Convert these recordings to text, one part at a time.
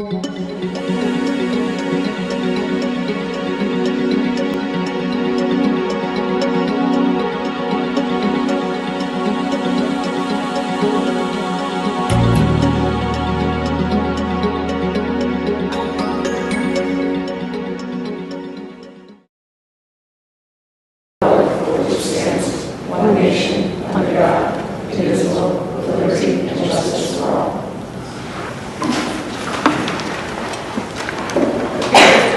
One nation, under God, indivisible, with liberty and justice for all.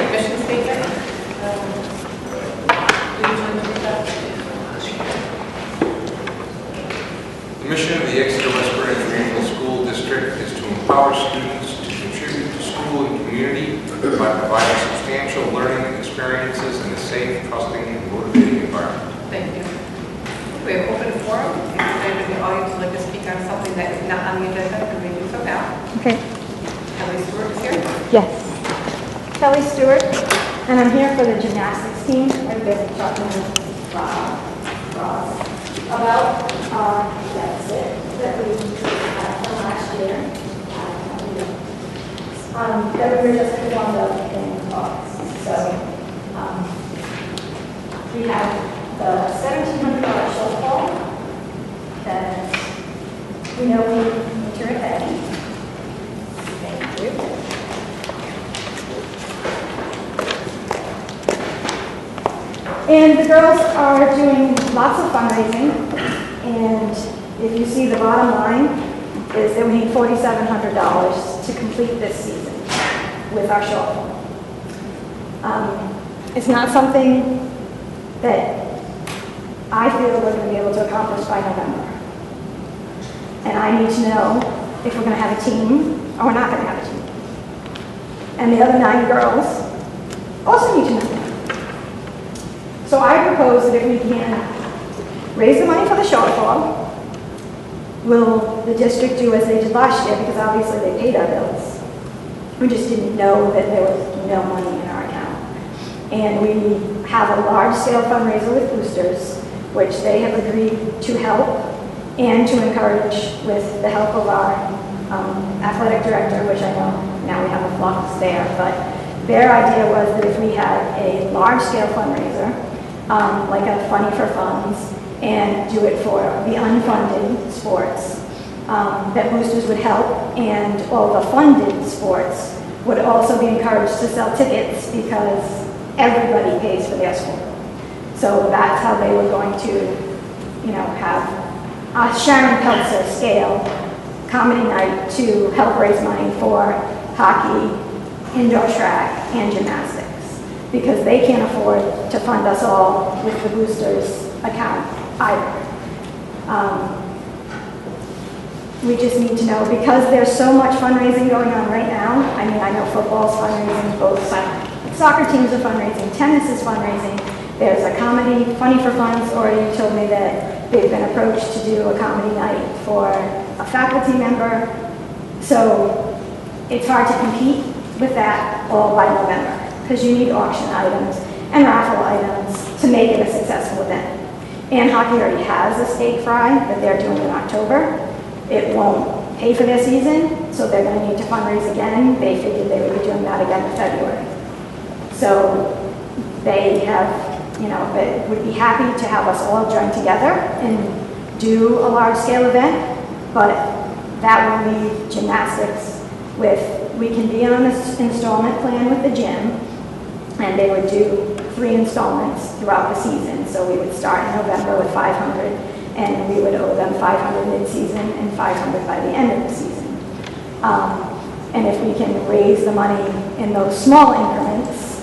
Mission statement. The mission of the Exeter West Greenwich Regional School District is to empower students to contribute to school and community by providing substantial learning experiences in a safe, trusting, and motivating environment. Thank you. We have open forum. If anybody in the audience would like to speak on something that is not on the agenda, we may do so now. Okay. Kelly Stewart is here. Yes. Kelly Stewart, and I'm here for the gymnastics team. I've been talking with Ross about that's it that we had from last year. That we were just informed of in August. So we have the $1,700 shortfall that we know we need to repay. Thank you. And the girls are doing lots of fundraising, and if you see the bottom line is that we need $4,700 to complete this season with our shortfall. It's not something that I feel we're going to be able to accomplish by November. And I need to know if we're going to have a team or we're not going to have a team. And the other 9 girls also need to know. So I propose that if we can raise the money for the shortfall, will the district do as they did last year, because obviously they paid our bills. We just didn't know that there was no money in our account. And we have a large-scale fundraiser with boosters, which they have agreed to help and to encourage with the help of our athletic director, which I know now we have a flux there, but their idea was that if we had a large-scale fundraiser, like a Funny for Funds, and do it for the unfunded sports, that boosters would help, and all the funded sports would also be encouraged to sell tickets because everybody pays for their sport. So that's how they were going to, have a Sharon Peltzer scale comedy night to help raise money for hockey, indoor track, and gymnastics, because they can't afford to fund us all with the boosters account either. We just need to know, because there's so much fundraising going on right now. I mean, I know football's fundraising, both soccer teams are fundraising, tennis is fundraising. There's a comedy, Funny for Funds already told me that they've been approached to do a comedy night for a faculty member. So it's hard to compete with that all by November, because you need auction items and raffle items to make it a successful event. And hockey already has a steak fry that they're doing in October. It won't pay for their season, so they're going to need to fundraise again. They figured they would be doing that again in February. So they have, they would be happy to have us all join together and do a large-scale event, but that will leave gymnastics with, we can be on this installment plan with the gym, and they would do 3 installments throughout the season. So we would start in November with 500, and we would owe them 500 mid-season and 500 by the end of the season. And if we can raise the money in those small increments,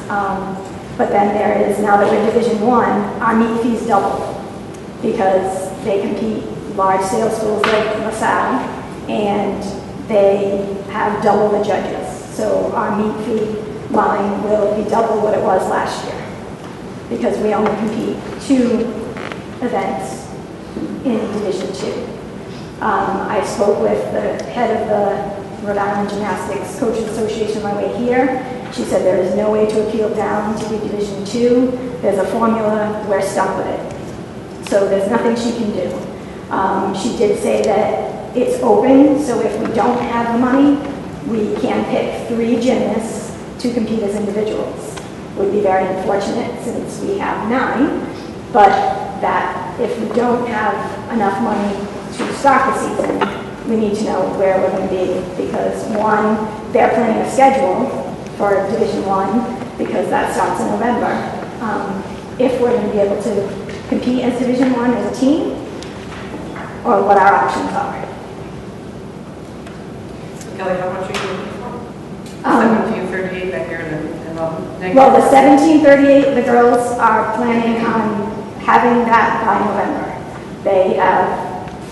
but then there is, now that we're Division 1, our meet fees double, because they compete large sales schools like LaSalle, and they have double the judges. So our meet fee line will be double what it was last year, because we only compete 2 events in Division 2. I spoke with the head of the Rhode Island Gymnastics Coaches Association on my way here. She said there is no way to appeal down to be Division 2. There's a formula, we're stuck with it. So there's nothing she can do. She did say that it's open, so if we don't have the money, we can pick 3 gymnasts to compete as individuals. Would be very unfortunate since we have 9, but that if we don't have enough money to start the season, we need to know where we're going to be, because 1, they're planning a schedule for Division 1 because that starts in November. If we're going to be able to compete as Division 1 as a team, or what our options are. Kelly, how much are you looking for? 1738 back here and Well, the 1738, the girls are planning on having that by November. They have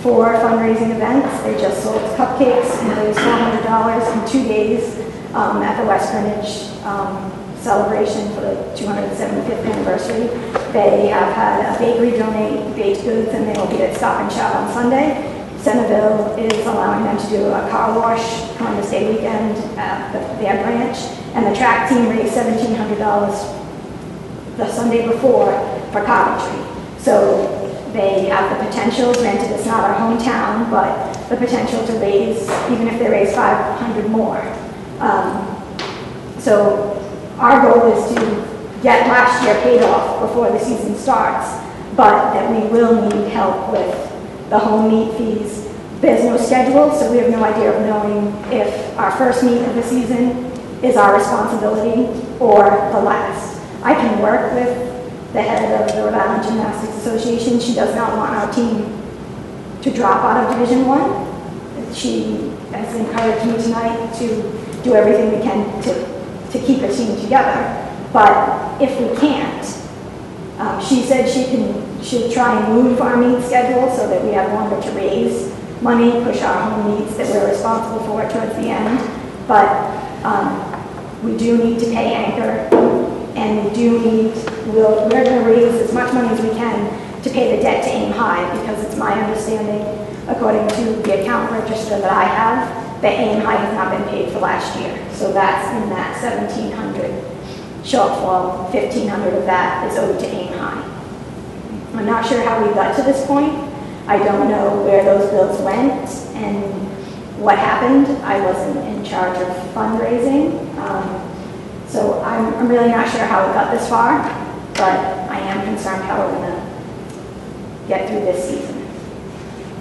4 fundraising events. They just sold cupcakes and raised $400 in 2 days at the West Greenwich celebration for the 275th anniversary. They have had a bakery donate baked goods, and they will be at Stop and Shop on Sunday. Centerville is allowing them to do a car wash Columbus Day weekend at their branch, and the track team raised $1,700 the Sunday before for carpentry. So they have the potential, granted it's not our hometown, but the potential to raise, even if they raise 500 more. So our goal is to get last year paid off before the season starts, but that we will need help with the home meet fees. There's no schedule, so we have no idea of knowing if our first meet of the season is our responsibility or the last. I can work with the head of the Rhode Island Gymnastics Association. She does not want our team to drop out of Division 1. She has encouraged me tonight to do everything we can to keep a team together. But if we can't, she said she'd try and move our meet schedule so that we have longer to raise money, push our home meets that we're responsible for towards the end. But we do need to pay Anchor, and we're going to raise as much money as we can to pay the debt to Aim High, because it's my understanding, according to the account register that I have, that Aim High has not been paid for last year. So that's in that 1,700 shortfall. 1,500 of that is owed to Aim High. I'm not sure how we got to this point. I don't know where those bills went and what happened. I wasn't in charge of fundraising. So I'm really not sure how it got this far, but I am concerned how we're going to get through this season.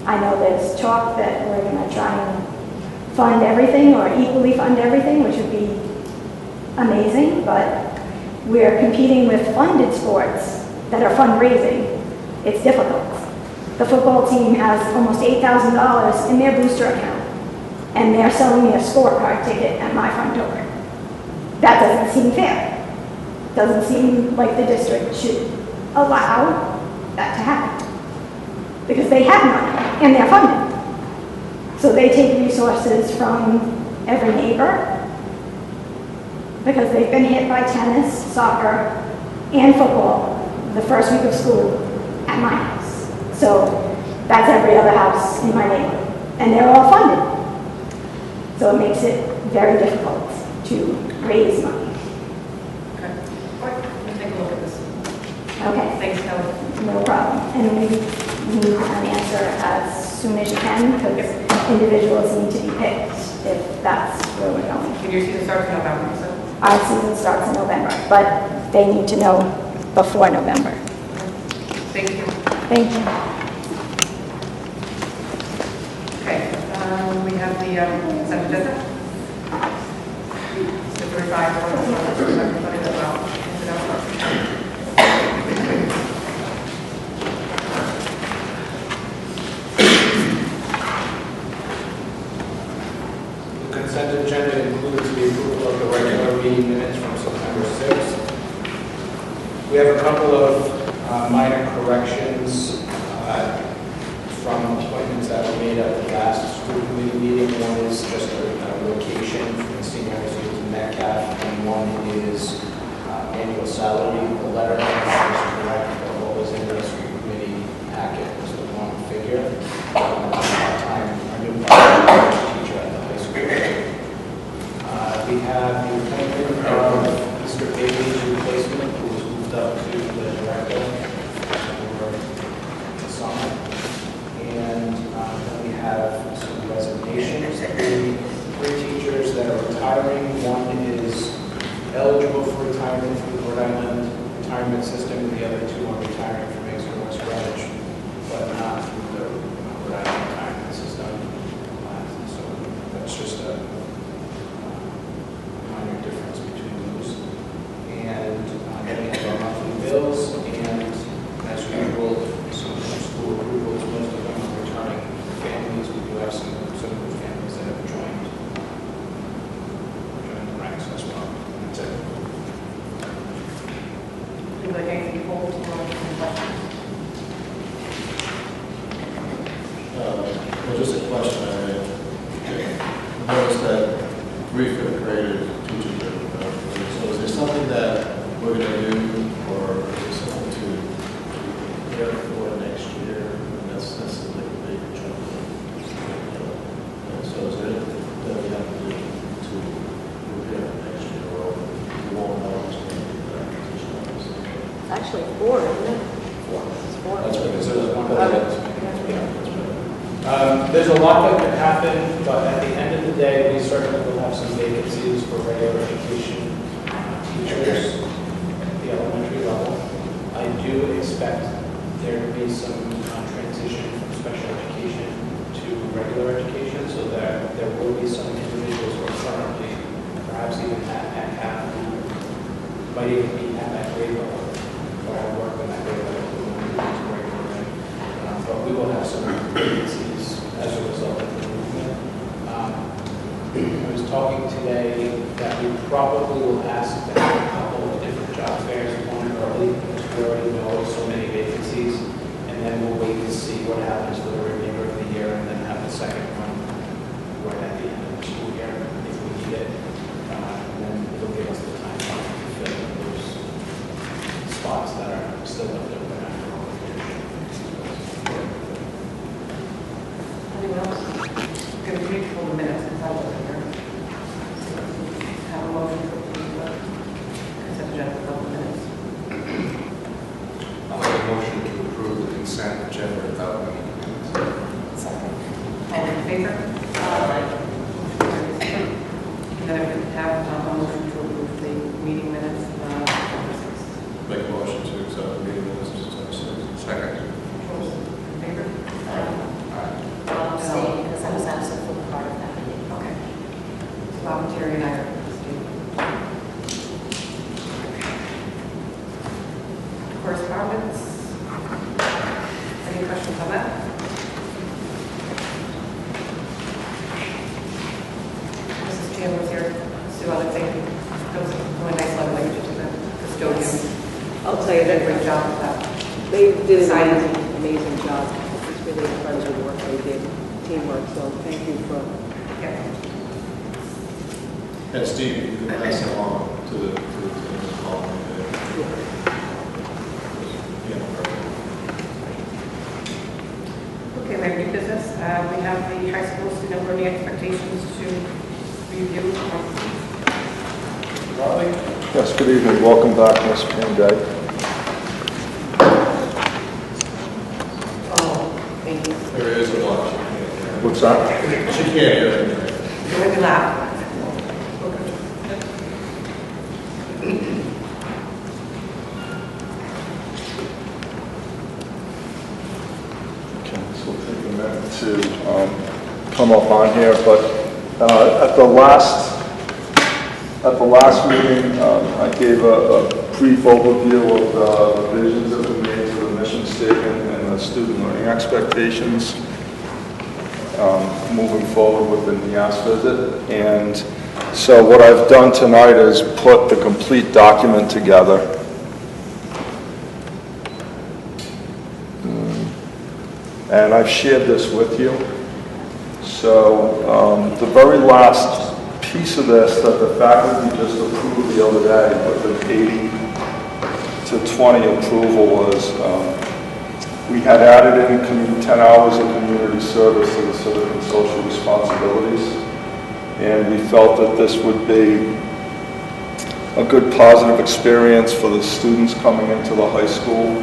I know there's talk that we're going to try and fund everything or equally fund everything, which would be amazing, but we're competing with funded sports that are fundraising. It's difficult. The football team has almost $8,000 in their booster account, and they're selling me a scorecard ticket at my front door. That doesn't seem fair. Doesn't seem like the district should allow that to happen, because they have money and they're funded. So they take resources from every neighbor, because they've been hit by tennis, soccer, and football the first week of school at my house. So that's every other house in my neighborhood, and they're all funded. So it makes it very difficult to raise money. Okay. All right, we'll take a look at this. Okay, Thanks, Kelly. no problem. And we need an answer as soon as you can, because individuals need to be picked if that's where we're going. And your season starts in November, so. Our season starts in November, but they need to know before November. Thank you. Thank you. Okay, we have the consent agenda. So 35, everybody as well. The consent agenda includes the approval of the regular meeting minutes from September 6th. We have a couple of minor corrections from appointments that were made at the last school committee meeting. One is just a location from senior high school to Metcalf, and one is annual salary. The letter is correct, but what was in the school committee packet was the wrong figure. Our new part-time teacher at the high school. We have the appointment of Mr. Bailey's replacement, who was moved up to the director for the summer. And then we have some resignations. The 3 teachers that retiring. One is eligible for retirement through the Rhode Island retirement system, and the other two are retiring from Exeter West Greenwich, but not through the Rhode Island retirement system. So that's just a minor difference between those. And then we have our monthly bills, and as usual, some school approvals, most of them are returning families. We do have some good families that have joined the ranks as well. And that's it. Would you like anything to hold to any questions? Well, just a question. I noticed that three fifth graders teachers are, so is there something that we're going to do, or is there something to prepare for next year? And that's a big chunk. So is there anything that we have to do to prepare for next year, or we won't know what's going to be the teaching office? It's actually 4, isn't it? 4. It's 4. That's what it is. There's one other. There's a lot that could happen, but at the end of the day, we certainly will have some vacancies for regular education teachers at the elementary level. I do expect there to be some transition from special education to regular education, so that there will be some individuals who are currently, perhaps even at half, might even be at that grade level, or have worked in that grade level, who will move to regular ed. But we will have some vacancies as a result of the movement. I was talking today that we probably will ask to have a couple of different job fairs, one early, because we already know so many vacancies, and then we'll wait to see what happens for the remainder of the year, and then have the second one right at the end of the school year if we need it. And then it'll give us the time to fill in those spots that are still left open after all the years. Anyone else? Going to read full minutes and follow up here. Have a motion to approve the consent agenda for the minutes. I'll make a motion to approve the consent agenda without any minutes. Second. All in favor? And then I can have a motion to approve the meeting minutes. Make a motion to accept the meeting minutes as September 6th. Second. In favor? I'll abstain because I was absent from part of that meeting. Okay. So Bob, Terry, and I are abstaining. Correspondence? Any questions on that? Mrs. Chandler's here. Sue, I'd say that was a really nice letter that you did to the custodians. I'll tell you They did a that great job with that. they did an Sign. amazing job. It's really impressive the work they did, teamwork, so thank you for, Yeah. And Steve, you can pass it on to the following day. Yeah, perfect. Okay, we have new business. We have the high school student learning expectations to review. Riley? Yes, good evening. Welcome back, Ms. Panday. Oh, thank you. There is a lot. What's that? She can't hear it. You're going to laugh. Okay, so we'll take a minute to come up on here, but at the last meeting, I gave a brief overview of the revisions that we made to the mission statement and the student learning expectations moving forward with the NIAS visit. And so what I've done tonight is put the complete document together. And I've shared this with you. So the very last piece of this that the faculty just approved the other day with an 80-20 approval was we had added in 10 hours of community service to the civic and social responsibilities. And we felt that this would be a good positive experience for the students coming into the high school.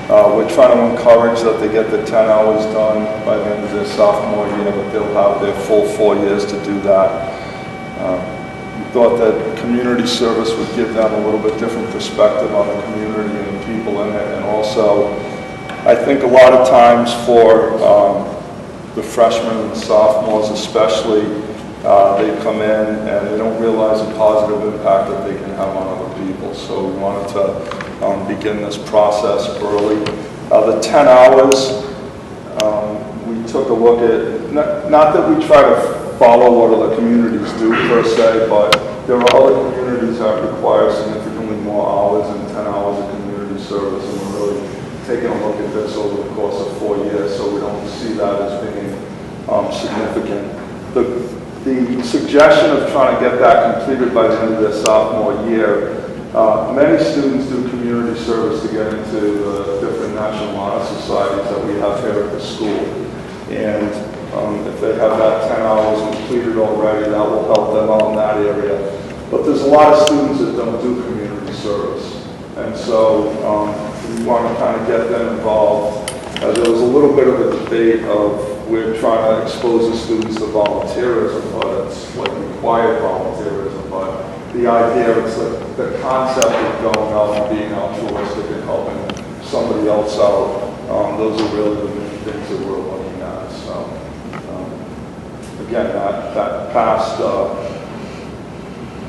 We're trying to encourage that they get the 10 hours done by the end of their sophomore year, but they'll have their full 4 years to do that. we thought that community service would give them a little bit different perspective on the community and the people in it. And also, I think a lot of times for the freshmen and sophomores especially, they come in and they don't realize the positive impact that they can have on other people. So we wanted to begin this process early. The 10 hours, we took a look at, not that we try to follow what other communities do per se, but there are other communities that require significantly more hours than 10 hours of community service, and we're really taking a look at this over the course of 4 years, so we don't see that as being significant. The suggestion of trying to get that completed by the end of their sophomore year, many students do community service to get into the different national honor societies that we have here at the school. And if they have that 10 hours completed already, that will help them out in that area. But there's a lot of students that don't do community service. And so we want to kind of get them involved. There was a little bit of a debate of we're trying to expose the students to volunteerism, but it's like required volunteerism. But the idea is that the concept of going out and being altruistic and helping somebody else out, those are really the main things that we're looking at. So again, that passed,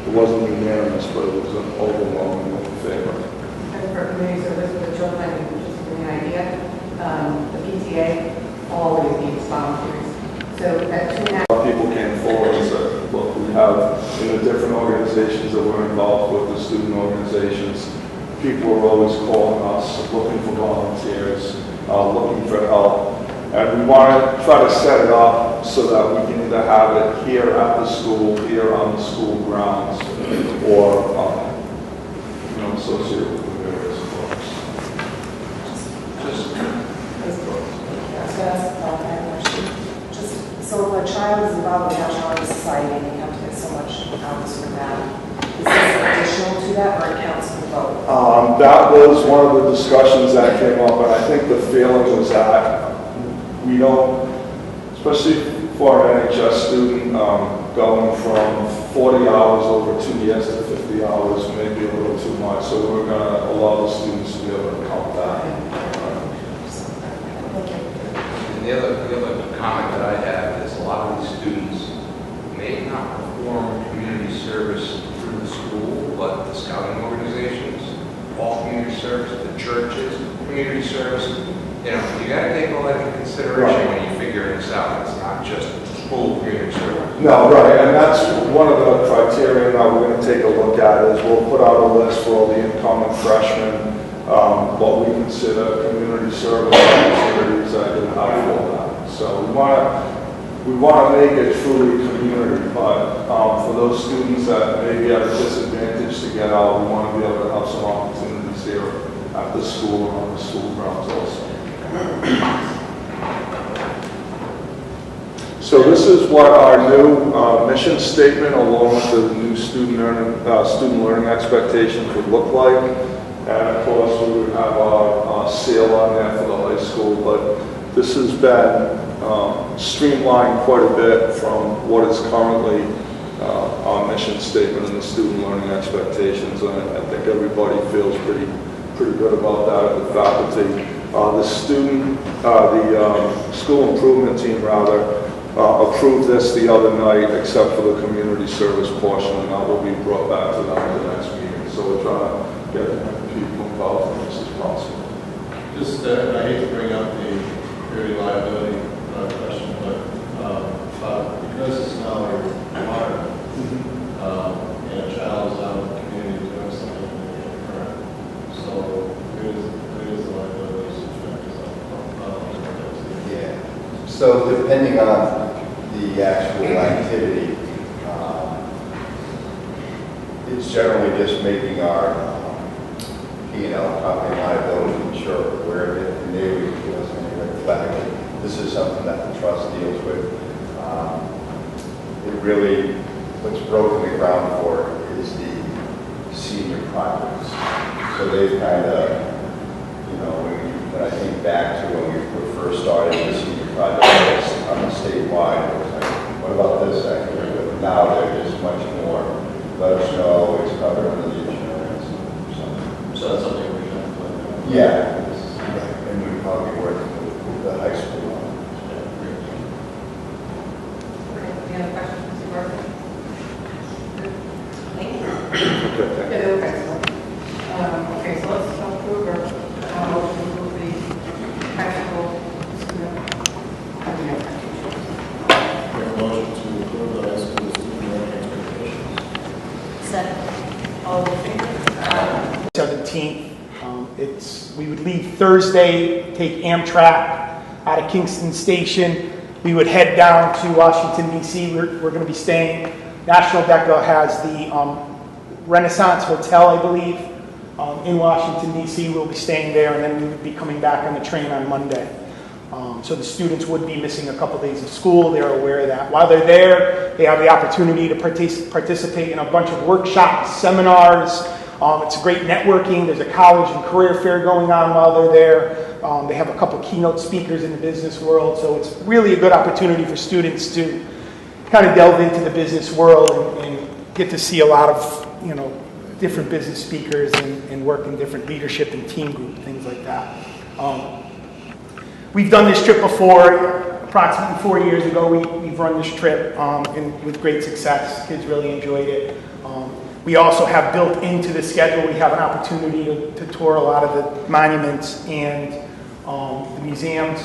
it wasn't unanimous, but it was an overwhelming favor. And for community service with the children, just to give you an idea, the PTA always needs volunteers. So at 2.5 people came forward and said, look, we have in the different organizations that we're involved with, the student organizations, people are always calling us, looking for volunteers, looking for help. And we want to try to set it up so that we can either have it here at the school, here on the school grounds, or associated with the various clubs. So if a child is involved in National Honor Society and you have to get so much hours from that, is this additional to that or it counts for both? That was one of the discussions that came up, and I think the feeling was that we don't, especially for an NHS student, going from 40 hours over 2 years to 50 hours may be a little too much, so we're going to allow the students to be able to count that. And the other comment that I have is a lot of these students may not perform community service through the school, but the scouting organizations, all community service, the churches, community service. You know, you got to take all that into consideration when you figure this out. It's not just full community service. No, right, and that's one of the criteria that we're going to take a look at is we'll put out a list for all the incoming freshmen, what we consider community service opportunities that can have for that. So we want to make it truly community, but for those students that may be at a disadvantage to get out, we want to be able to have some opportunities here at the school or on the school grounds also. So this is what our new mission statement, along with the new student learning expectations would look like. And of course, we would have a seal on there for the high school, but this has been streamlined quite a bit from what is currently our mission statement and the student learning expectations. And I think everybody feels pretty good about that at the faculty. The school improvement team approved this the other night, except for the community service portion, and that will be brought back to them at the next meeting. So we're trying to get people involved in this as possible. Just, I hate to bring up the purity liability question, but because it's now a requirement, and a child is out in the community doing something that they get current, so who is the liability subject? Yeah. So depending on the actual activity, it's generally just making our P&L company liability insurer aware of it, and they would give us any red flag. This is something that the trust deals with. It really, what's broken the ground for is the senior projects. So they've kind of, when I think back to when we first started the senior project on the statewide, it was like, what about this activity? But now they're just much more let us know, it's covered under the insurance. So that's something we can put. Yeah, and we'd probably be working with the high school on it. Any other questions, Mr. Barker? Thank you. Okay, Yeah, okay, okay, so let's approve or motion to approve the practical student. Make a motion to approve the high school student learning expectations. Second. All in favor? 17th. We would leave Thursday, take Amtrak out of Kingston Station. We would head down to Washington, D.C. We're going to be staying. National DECA has the Renaissance Hotel, I believe, in Washington, D.C. We'll be staying there, and then we would be coming back on the train on Monday. So the students would be missing a couple days of school. They're aware of that. While they're there, they have the opportunity to participate in a bunch of workshops, seminars. It's a great networking. There's a college and career fair going on while they're there. They have a couple keynote speakers in the business world. So it's really a good opportunity for students to kind of delve into the business world and get to see a lot of, different business speakers and work in different leadership and team group, things like that. We've done this trip before. Approximately 4 years ago, we've run this trip and with great success. Kids really enjoyed it. We also have built into the schedule, we have an opportunity to tour a lot of the monuments and the museums.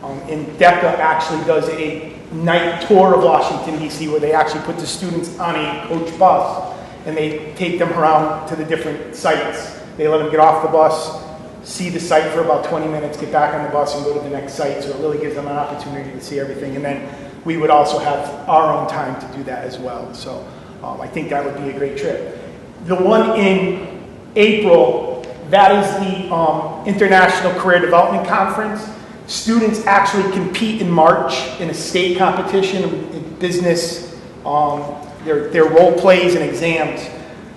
And DECA actually does a night tour of Washington, D.C., where they actually put the students on a coach bus and they take them around to the different sites. They let them get off the bus, see the site for about 20 minutes, get back on the bus and go to the next site. So it really gives them an opportunity to see everything. And then we would also have our own time to do that as well. So I think that would be a great trip. The one in April, that is the International Career Development Conference. Students actually compete in March in a state competition in business, their role plays and exams.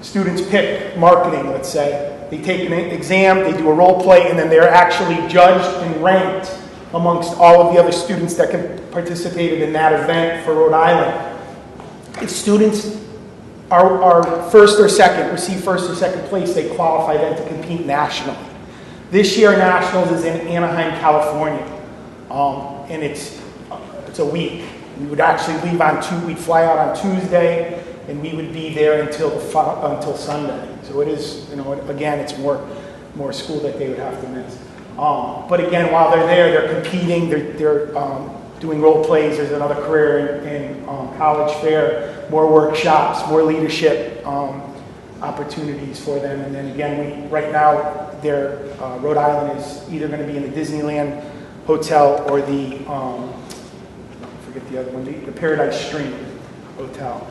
Students pick marketing, let's say. They take an exam, they do a role play, and then they're actually judged and ranked amongst all of the other students that participated in that event for Rhode Island. If students are first or second, receive first or second place, they qualify then to compete nationally. This year, Nationals is in Anaheim, California, and it's a week. We would actually leave we'd fly out on Tuesday, and we would be there until Sunday. So it is, again, it's more school that they would have to miss. But again, while they're there, they're competing, they're doing role plays. There's another career in college fair, more workshops, more leadership opportunities for them. And then again, right now, Rhode Island is either going to be in the Disneyland Hotel or the, I forget the other one, the Paradise Stream Hotel.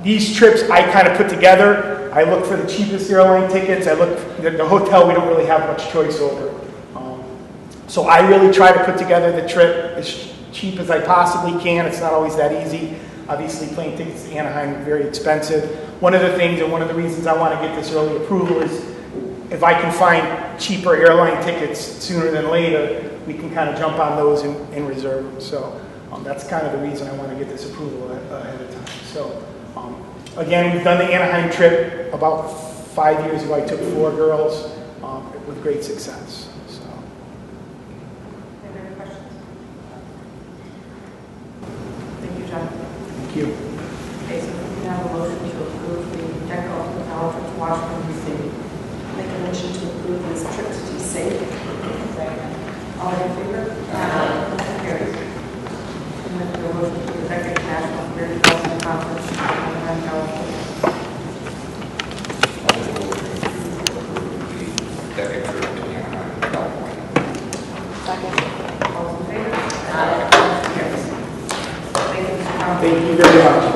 These trips I kind of put together. I look for the cheapest airline tickets. The hotel we don't really have much choice over. So I really try to put together the trip as cheap as I possibly can. It's not always that easy. Obviously, plane tickets to Anaheim are very expensive. One of the things and one of the reasons I want to get this early approval is if I can find cheaper airline tickets sooner than later, we can kind of jump on those and reserve them. So that's kind of the reason I want to get this approval ahead of time. So again, we've done the Anaheim trip about 5 years ago. I took 4 girls with great success. So. Any other questions? Thank you, John. Thank you. Okay, so we have a motion to approve the DECA hotel trip to Washington, D.C. Make a motion to approve this trip to DC. All in favor? Motion carries. And then the motion to the DECA National Career Development Conference in Anaheim, California. DECA trip to Anaheim, California. All those in favor? Motion carries. Thank you, Mr. Conlon. Thank you very much.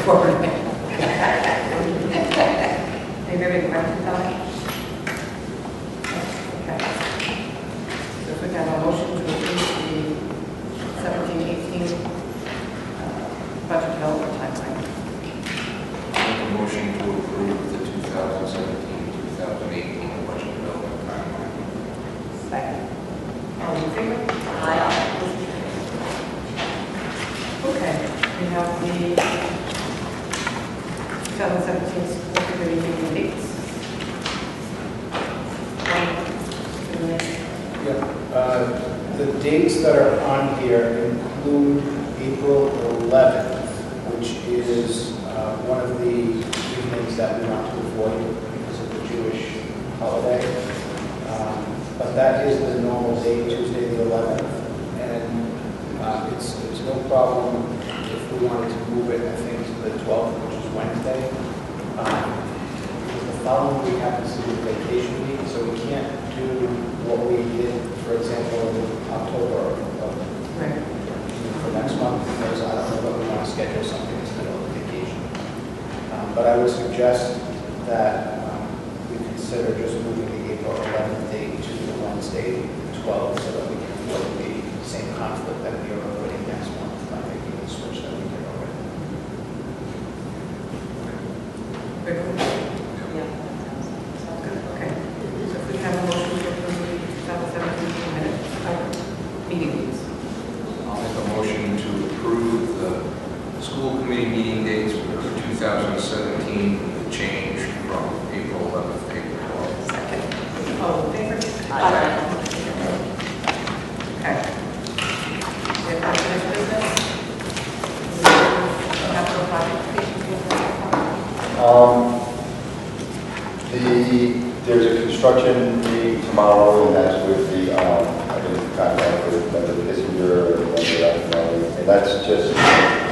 forward. Anybody have any questions on it? Okay. So if we can have a motion to approve the 17-18 budget development timeline. Make a motion to approve the 2017-2018 budget development timeline. Second. All in favor? Okay, we have the 2017 school committee meeting dates. The dates that are on here include April 11th, which is one of the evenings that we want to avoid because of the Jewish holiday. But that is the normal date, Tuesday the 11th. And it's no problem if we wanted to move it, I think, to the 12th, which is Wednesday. The following week happens to be the vacation week, so we can't do what we did, for example, in October Right. for next month, because I don't know that we want to schedule something in the middle of vacation. But I would suggest that we consider just moving the April 11th date to the Wednesday 12th, so that we can avoid the same conflict that we are avoiding next month by making the switch that we did already. Very good. Yeah. Sounds good, okay. So if we have a motion to approve the 2017 minutes, meeting dates. I'll make a motion to approve the school committee meeting dates for 2017 with a change from April 11th to April 12th. Second. All in favor? Okay. We have unfinished business. Capital project. There's a construction meeting tomorrow, and that's with the, I've been in contact with Member Kissinger and Member, and that's just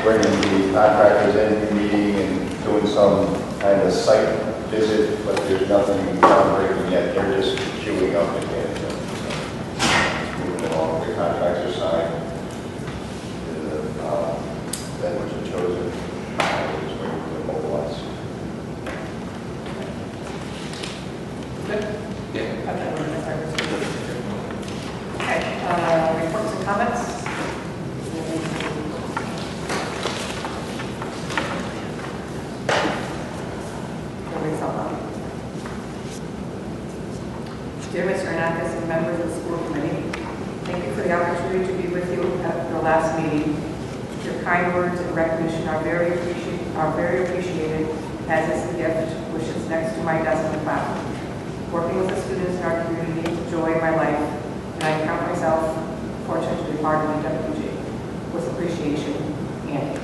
bringing the contractors in, meeting and doing some kind of site visit, but there's nothing groundbreaking yet. They're just queuing up again. So, moving along, the contracts are signed. The vendors are chosen. We're just waiting for the mobilize. Good? Yeah. Okay, we're going to start with okay, reports and comments. Dear Mr. Anakis and members of the school committee, thank you for the opportunity to be with you at the last meeting. Your kind words and recognition are very appreciated, as is the gift which is next to my desk and file. Working with the students in our community is the joy of my life, and I count myself fortunate to be part of EWG. With appreciation, Andy.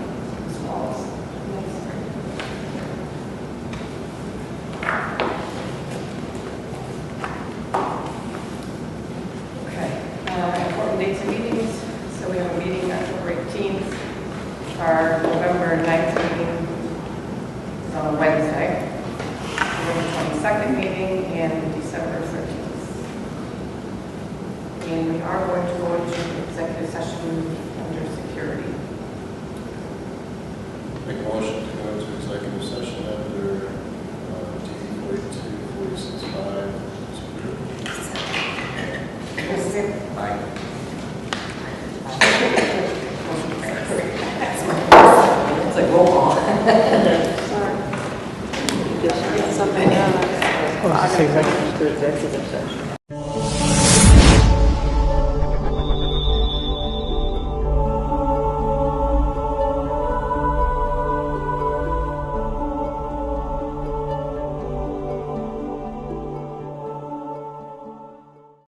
Ms. Wallace. Okay, important dates and meetings. So we have a meeting October 18th. Our November 9th meeting is on a Wednesday. November 22nd meeting and December 13th. And we are going to go into executive session under security. Make a motion to go into executive session under D 4246.5. Aye. It's like roll call. Something else. Oh, it's executive. To executive session.